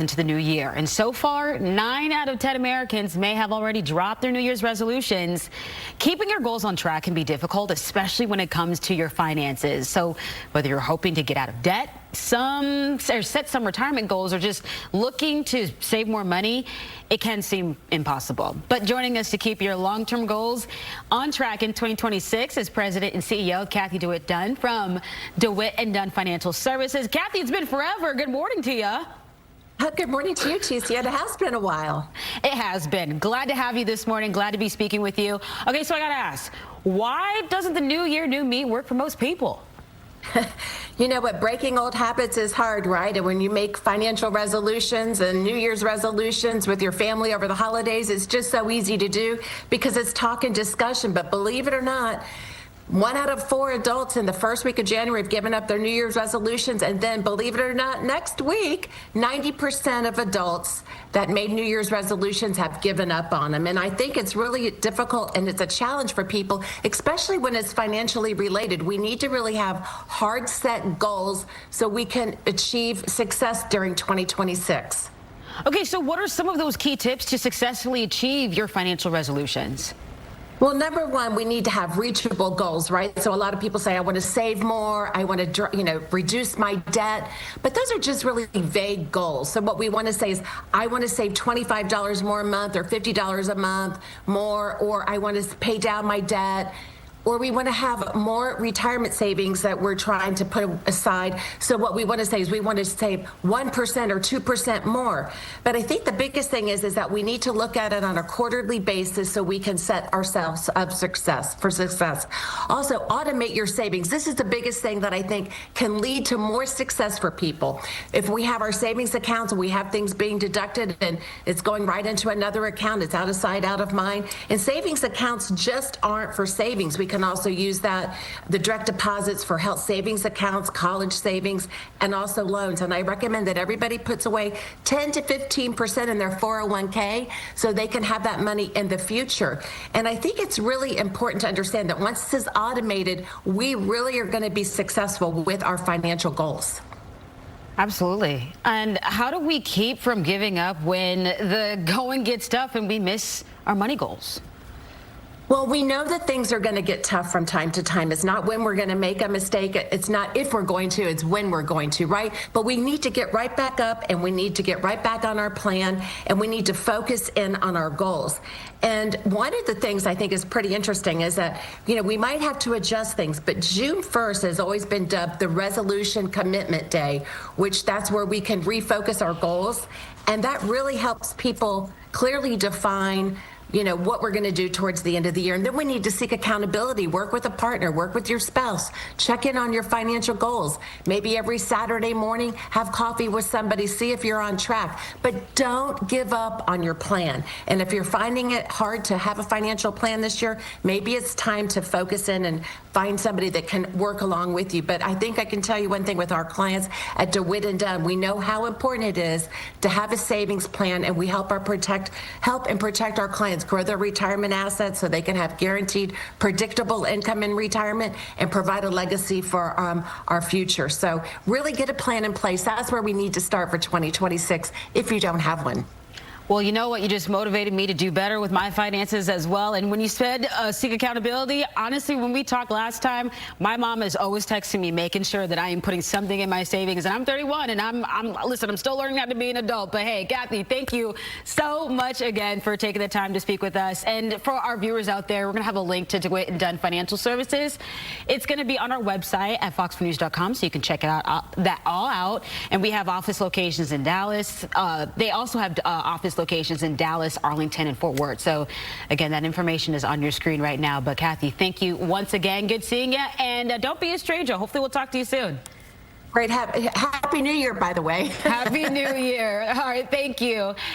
into the new year. And so far, 9 out of 10 Americans may have already dropped their New Year's resolutions. Keeping your goals on track can be difficult, especially when it comes to your finances. So whether you're hoping to get out of debt, set some retirement goals, or just looking to save more money, it can seem impossible. But joining us to keep your long-term goals on track in 2026 is President and CEO Cathy DeWitt Dunn from DeWitt Dunn Financial Services. Cathy, it's been forever. Good morning to you. Good morning to you, Ticia. It has been a while. It has been. Glad to have you this morning. Glad to be speaking with you. Okay, so I got to ask, why doesn't the new year, new me work for most people? You know what? Breaking old habits is hard, right? And when you make financial resolutions and New Year's resolutions with your family over the holidays, it's just so easy to do because it's talk and discussion. But believe it or not, 1 out of 4 adults in the first week of January have given up their New Year's resolutions. And then, believe it or not, next week, 90% of adults that made New Year's resolutions have given up on them. And I think it's really difficult and it's a challenge for people, especially when it's financially related. We need to really have hard set goals so we can achieve success during 2026. Okay, so what are some of those key tips to successfully achieve your financial resolutions? Well, number one, we need to have reachable goals, right? So a lot of people say, I want to save more, I want to, reduce my debt, but those are just really vague goals. So what we want to say is, I want to save $25 more a month or $50 a month more, or I want to pay down my debt, or we want to have more retirement savings that we're trying to put aside. So what we want to say is we want to save 1% or 2% more. But I think the biggest thing is that we need to look at it on a quarterly basis so we can set ourselves up for success. Also, automate your savings. This is the biggest thing that I think can lead to more success for people. If we have our savings accounts and we have things being deducted and it's going right into another account, it's out of sight, out of mind. And savings accounts just aren't for savings. We can also use the direct deposits for health savings accounts, college savings, and also loans. And I recommend that everybody puts away 10 to 15% in their 401k so they can have that money in the future. And I think it's really important to understand that once this is automated, we really are going to be successful with our financial goals. Absolutely. And how do we keep from giving up when the going gets tough and we miss our money goals? Well, we know that things are going to get tough from time to time. It's not when we're going to make a mistake. It's not if we're going to, it's when we're going to, right? But we need to get right back up and we need to get right back on our plan and we need to focus in on our goals. And one of the things I think is pretty interesting is that, we might have to adjust things, but June 1st has always been dubbed the Resolution Commitment Day, which that's where we can refocus our goals. And that really helps people clearly define what we're going to do towards the end of the year. And then we need to seek accountability, work with a partner, work with your spouse, check in on your financial goals. Maybe every Saturday morning, have coffee with somebody, see if you're on track. But don't give up on your plan. And if you're finding it hard to have a financial plan this year, maybe it's time to focus in and find somebody that can work along with you. But I think I can tell you one thing with our clients at DeWitt Dunn, we know how important it is to have a savings plan, and we help and protect our clients grow their retirement assets so they can have guaranteed, predictable income in retirement and provide a legacy for our future. So really get a plan in place. That's where we need to start for 2026 if you don't have one. Well, you know what? You just motivated me to do better with my finances as well. And when you said seek accountability, honestly, when we talked last time, my mom is always texting me, making sure that I am putting something in my savings. And I'm 31, and I'm still learning how to be an adult. But hey, Cathy, thank you so much again for taking the time to speak with us. And for our viewers out there, we're going to have a link to DeWitt Dunn Financial Services. It's going to be on our website at fox4news.com, so you can check it out, that all out. And we have office locations in Dallas. They also have office locations in Dallas, Arlington, and Fort Worth. So again, that information is on your screen right now. But Cathy, thank you once again. Good seeing you. And don't be a stranger. Hopefully we'll talk to you soon. Great. Happy New Year, by the way. Happy New Year. All right. Thank you.